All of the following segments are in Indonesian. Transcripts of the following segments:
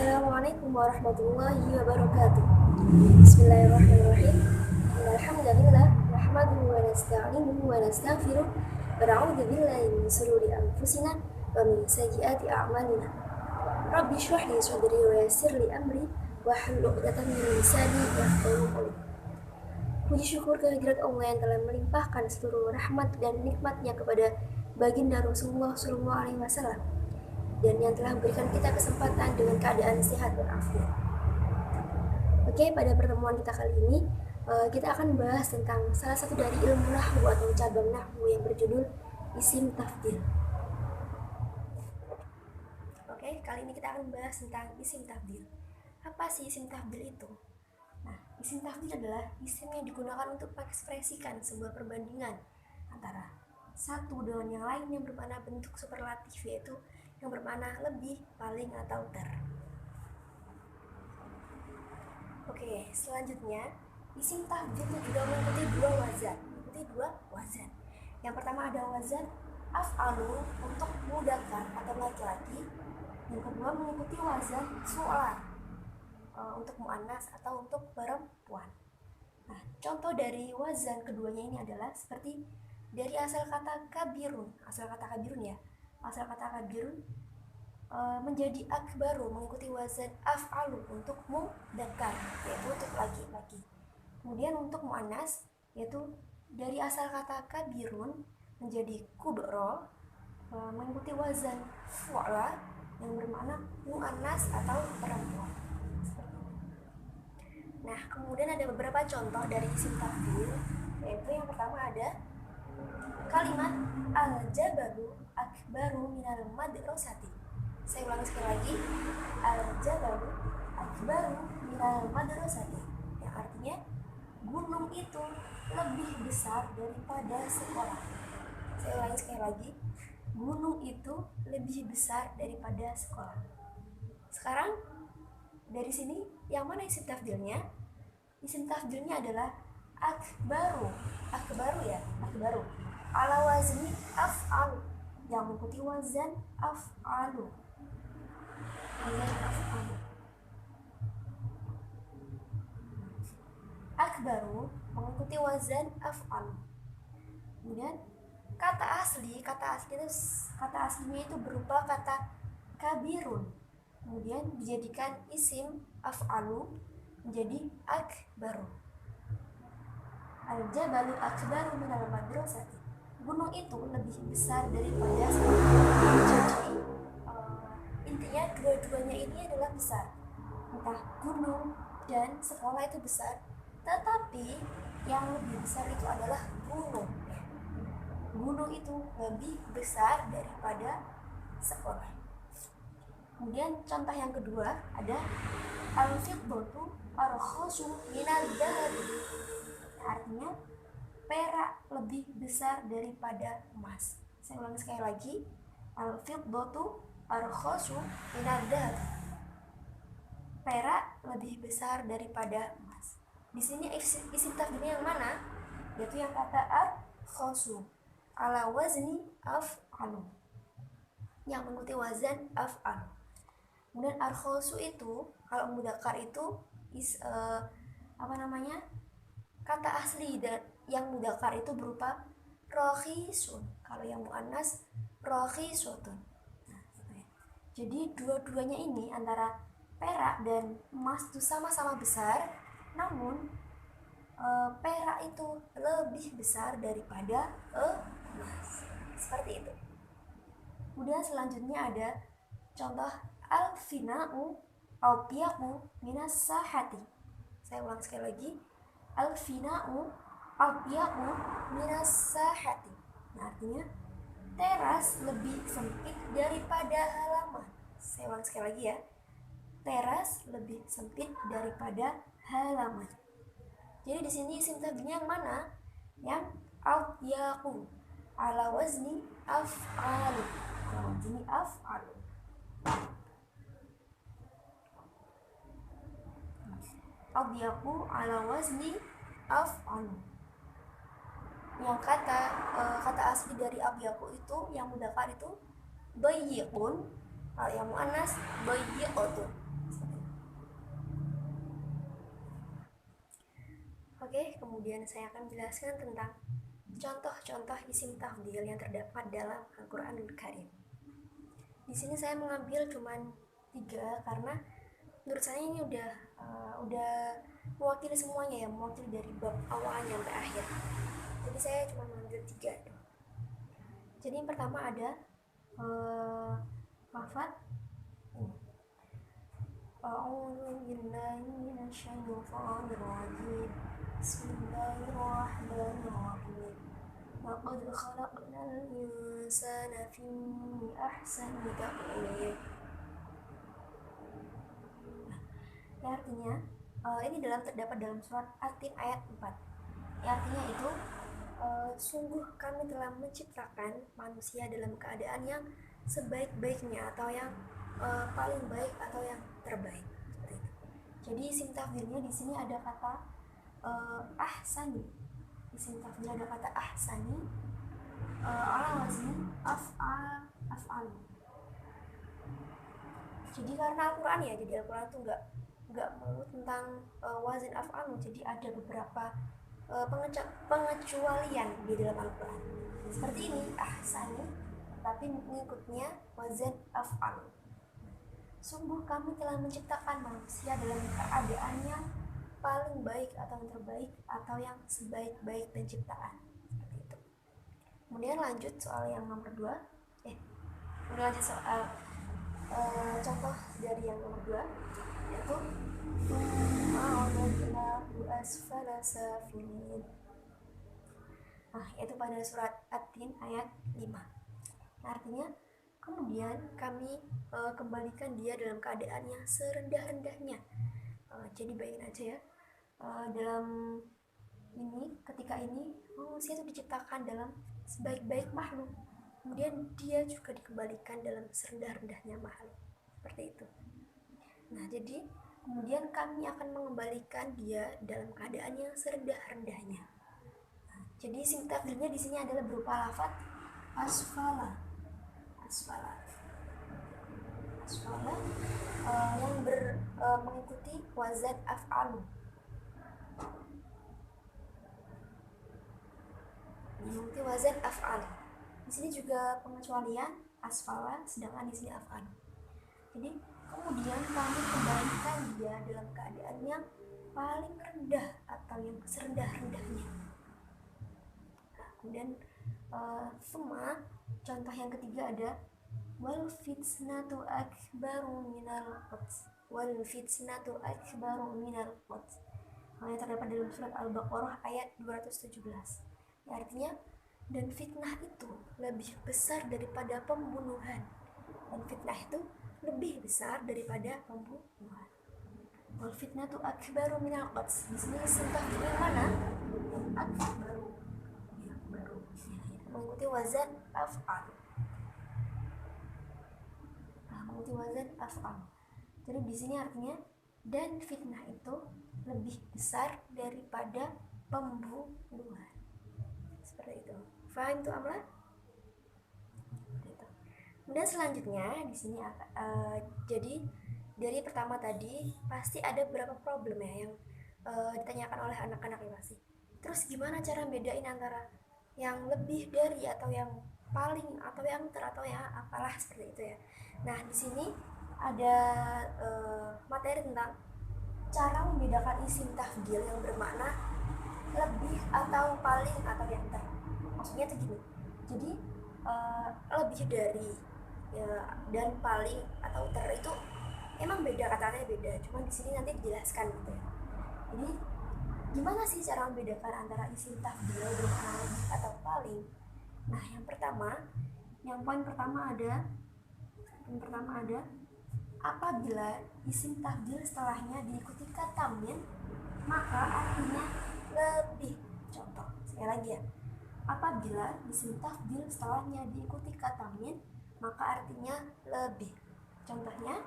Assalamualaikum warahmatullahi wabarakatuh. Bismillahirrahmanirrahim. Alhamdulillah nahmaduhu wa nasta'inuhu wa nastaghfiruh wa na'udzu billahi min shururi anfusina wa min sayyiati a'malina. Rabbi shrah li sadri wa yassir li amri wa hlul 'uqdatam min lisani yafqahu qawli. Puji syukur kehadirat Allah yang telah melimpahkan seluruh rahmat dan nikmatnya kepada baginda Rasulullah SAW dan yang telah memberikan kita kesempatan dengan keadaan sehat walafiat. Oke, pada pertemuan kita kali ini kita akan bahas tentang salah satu dari ilmu nahwu atau cabang nahwu yang berjudul isim tafdil. Oke, kali ini kita akan bahas tentang isim tafdil. Apa sih isim tafdil itu? Nah, isim tafdil adalah isim yang digunakan untuk mengekspresikan sebuah perbandingan antara satu dengan yang lain yang bermakna bentuk superlatif, yaitu yang bermakna lebih, paling, atau ter. Oke, selanjutnya isim tafdil juga mengikuti dua wazan. Yang pertama ada wazan af'alu untuk mudzakkar atau laki-laki. Yang kedua mengikuti wazan fu'la untuk muannas atau untuk perempuan. Nah, contoh dari wazan keduanya ini adalah seperti dari asal kata kabirun menjadi akbaru mengikuti wazan af'alu untuk mudzakkar, yaitu untuk laki-laki. Kemudian untuk muannas yaitu dari asal kata kabirun menjadi kubro mengikuti wazan fu'la yang bermakna muannas atau perempuan. Nah, kemudian ada beberapa contoh dari isim tafdil, yaitu yang pertama ada kalimat al-jabalu akbaru minal madrasati. Saya ulangi sekali lagi, al-jabalu akbaru minal madrasati, yang artinya gunung itu lebih besar daripada sekolah. Saya ulangi sekali lagi, gunung itu lebih besar daripada sekolah. Sekarang dari sini yang mana isim tafdilnya? Isim tafdilnya adalah akbaru ala wazni af'al yang mengikuti wazan af'alu. Akbaru mengikuti wazan af'al. Kemudian kata aslinya itu berupa kata kabirun, kemudian dijadikan isim af'alu menjadi akbaru. Al-jabalu akbaru minal madrasati, gunung itu lebih besar daripada sekolah. Jadi intinya dua-duanya ini adalah besar, entah gunung dan sekolah itu besar, tetapi yang lebih besar itu adalah gunung itu lebih besar daripada sekolah. Kemudian contoh yang kedua ada al-fiddatu arkhasu minal dhahab, artinya perak lebih besar daripada emas. Saya ulangi sekali lagi, al-fiddatu arkhasu minal dhahab, perak lebih besar daripada emas. Di sini isim tafdilnya yang mana? Yaitu yang kata arkhasu ala wazni af'alu, yang mengikuti wazan af'al. Kemudian arkhasu itu kalau mudzakkar itu kata asli dan yang mudzakkar itu berupa rakhisun, kalau yang muannas rakhisatun. Nah, jadi dua-duanya ini antara perak dan emas itu sama-sama besar, namun perak itu lebih besar daripada emas. Seperti itu. Kemudian selanjutnya ada contoh al-fina'u abyaqu minas sahati. Saya ulang sekali lagi, al-fina'u abyaqu minas sahati. Nah, artinya teras lebih sempit daripada halaman. Saya ulang sekali lagi ya, teras lebih sempit daripada halaman. Jadi di sini isim tafdilnya yang mana? Yang abyaqu ala wazni af'alu. Abyaqu ala wazni af'alu. Yang kata asli dari abyaqu itu yang mudzakkar itu bayyiqun, yang muannas bayyiqatun. Oke, kemudian saya akan menjelaskan tentang contoh-contoh isim tafdhil yang terdapat dalam Al-Qur'anul Karim. Di sini saya mengambil cuman 3 karena menurut saya ini udah mewakili semuanya ya, mewakili dari bab awalnya sampai akhir. Jadi saya cuma mengambil 3. Jadi yang pertama ada lafaz A'udzu billahi minasyaitonir rajim. Bismillahirrahmanirrahim. Laqad khalaqnal insana fi ahsani taqwim. Ya, artinya ini terdapat dalam surat At-Tin ayat 4. Ya, artinya itu sungguh kami telah menciptakan manusia dalam keadaan yang sebaik-baiknya atau yang paling baik atau yang terbaik. Seperti itu. Jadi isim tafdhilnya di sini ada kata ahsani. Isim tafdhil ada kata ahsani ala wazni af'al. Jadi karena Al-Quran ya, jadi Al-Quran tuh nggak melulu tentang wazn af'al, jadi ada beberapa pengecualian di dalam Al-Quran. Seperti ini, ahsani, tapi mengikutnya wazn af'al. Sungguh kami telah menciptakan manusia dalam keadaan yang paling baik atau yang terbaik atau yang sebaik-baik penciptaan. Seperti itu. Kemudian lanjut soal yang nomor 2. Kemudian lanjut soal contoh dari yang nomor 2, yaitu yaitu pada surat At-Tin ayat 5. Nah, artinya kemudian kami kembalikan dia dalam keadaan yang serendah-rendahnya. Jadi bayangin aja ya, dalam ini, ketika ini manusia itu diciptakan dalam sebaik-baik makhluk, kemudian dia juga dikembalikan dalam serendah-rendahnya makhluk, seperti itu. Nah, jadi kemudian kami akan mengembalikan dia dalam keadaan yang serendah-rendahnya. Nah, jadi isim tafdhilnya di sini adalah berupa lafaz asfala yang mengikuti wazan af'alu. Mengikuti wazan af'al. Di sini juga pengecualian asfala, sedangkan di sini af'al. Jadi kemudian kami kembalikan dia dalam keadaan yang paling rendah atau yang serendah-rendahnya. Nah, kemudian semua contoh yang ketiga ada wal fitnatu akbaru minal qatl. Yang terdapat dalam surat Al-Baqarah ayat 217. Ya, artinya dan fitnah itu lebih besar daripada pembunuhan. Dan fitnah itu lebih besar daripada pembunuhan. Wal fitnatu akbaru minal qatl. Di sini sintah yang mana? Akbaru. Mengikuti wazan af'al. Jadi di sini artinya dan fitnah itu lebih besar daripada pembunuhan. Seperti itu. Faham tuh Amla? Kemudian selanjutnya di sini jadi dari pertama tadi pasti ada beberapa problem ya yang ditanyakan oleh anak-anak ya pasti. Terus gimana cara bedain antara yang lebih dari atau yang paling atau yang atau yang apalah, seperti itu ya. Nah, di sini ada materi tentang cara membedakan isim tafdhil yang bermakna lebih atau paling atau yang ter. Maksudnya itu gini. Jadi lebih dari ya, dan paling atau ter itu emang beda, katanya beda. Cuma di sini nanti dijelaskan gitu ya. Jadi gimana sih cara membedakan antara isim tafdhil bermakna lebih atau paling? Nah, yang poin pertama ada apabila isim tafdhil setelahnya diikuti kata min, maka artinya lebih. Contoh, sekali lagi ya. Apabila isim tafdhil setelahnya diikuti kata min, maka artinya lebih. Contohnya,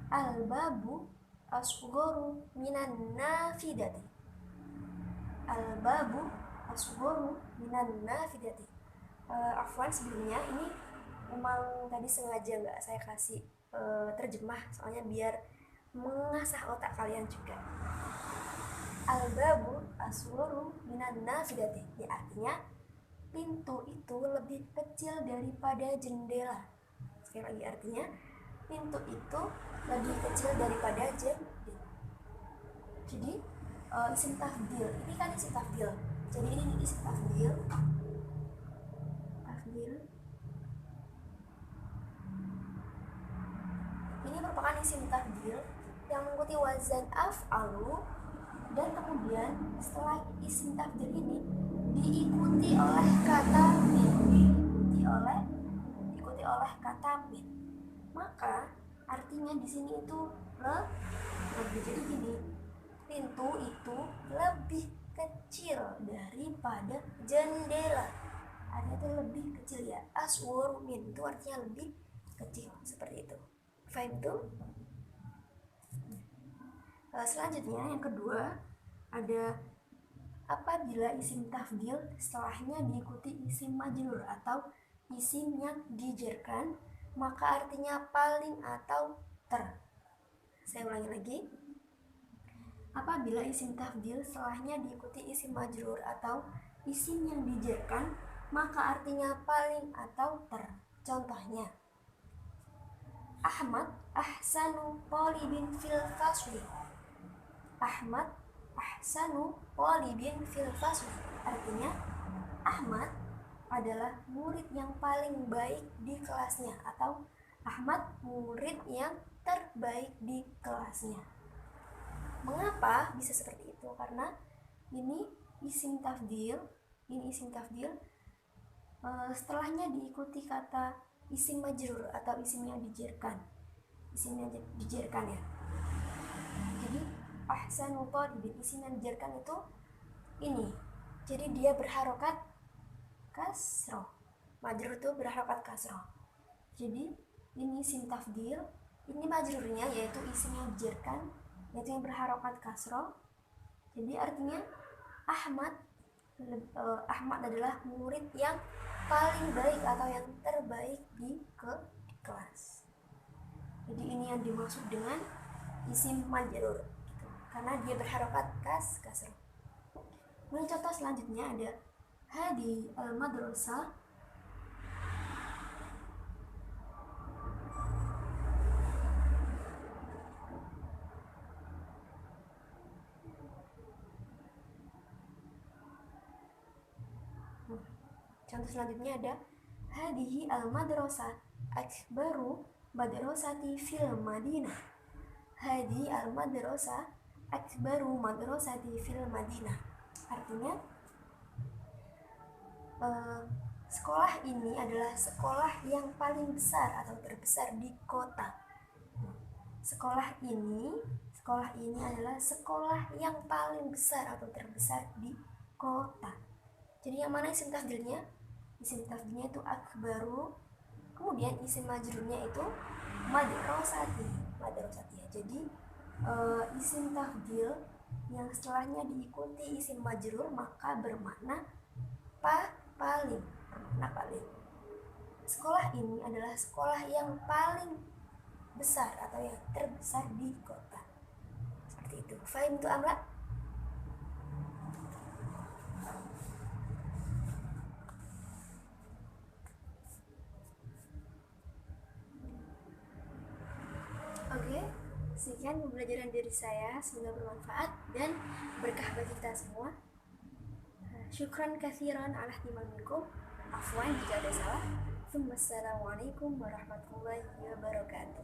al-babu asgharu minan nafidati. Al-babu asgharu minan nafidati. Afwan, sebelumnya ini memang tadi sengaja nggak saya kasih terjemah, soalnya biar mengasah otak kalian juga. Al-babu aswaru minan nafidati. Ya, artinya pintu itu lebih kecil daripada jendela. Sekali lagi, artinya pintu itu lebih kecil daripada jendela. Jadi isim tafdil ini kan isim tafdil. Jadi ini isim tafdil. Ini merupakan isim tafdil yang mengikuti wazan af'alu, dan kemudian setelah isim tafdil ini diikuti oleh kata min, diikuti oleh kata min. Maka artinya di sini itu lebih. Jadi gini, pintu itu lebih kecil daripada jendela. Artinya itu lebih kecil ya. Aswar min itu artinya lebih kecil, seperti itu. Faham tuh? Selanjutnya yang kedua ada apabila isim tafdil setelahnya diikuti isim majrur atau isim yang dijerkan, maka artinya paling atau ter. Saya ulangi lagi. Apabila isim tafdil setelahnya diikuti isim majrur atau isim yang dijerkan, maka artinya paling atau ter. Contohnya, Ahmad ahsanu talibin fil fasli. Ahmad ahsanu talibin fil fasli. Artinya Ahmad adalah murid yang paling baik di kelasnya, atau Ahmad murid yang terbaik di kelasnya. Mengapa bisa seperti itu? Karena ini isim tafdil, setelahnya diikuti kata isim majrur atau isim yang dijerkan. Ya. Jadi ahsanu talibin, isim yang dijerkan itu ini. Jadi dia berharokat kasroh. Majrur itu berharokat kasroh. Jadi ini isim tafdil, ini majrurnya yaitu isim yang dijerkan, yaitu yang berharokat kasroh. Jadi artinya Ahmad adalah murid yang paling baik atau yang terbaik di kelas. Jadi ini yang dimaksud dengan isim majrur gitu. Karena dia berharokat kasroh. Kemudian contoh selanjutnya ada hadi al-madrasah Contoh selanjutnya ada hadihi al-madrasah akbaru madrasati fil Madinah. Hadihi al-madrasah akbaru madrasati fil Madinah. Artinya sekolah ini adalah sekolah yang paling besar atau terbesar di kota. Sekolah ini adalah sekolah yang paling besar atau terbesar di kota. Jadi yang mana isim tafdilnya? Isim tafdilnya itu akbaru, kemudian isim majrurnya itu madrasati. Jadi isim tafdil yang setelahnya diikuti isim majrur maka bermakna paling. Sekolah ini adalah sekolah yang paling besar atau yang terbesar di kota. Seperti itu. Fahim itu Amla? Oke, sekian pembelajaran dari saya, semoga bermanfaat dan berkah bagi kita semua. Syukran katsiran ala ihtimam minkum. Afwan jika ada salah. Wassalamualaikum warahmatullahi wabarakatuh.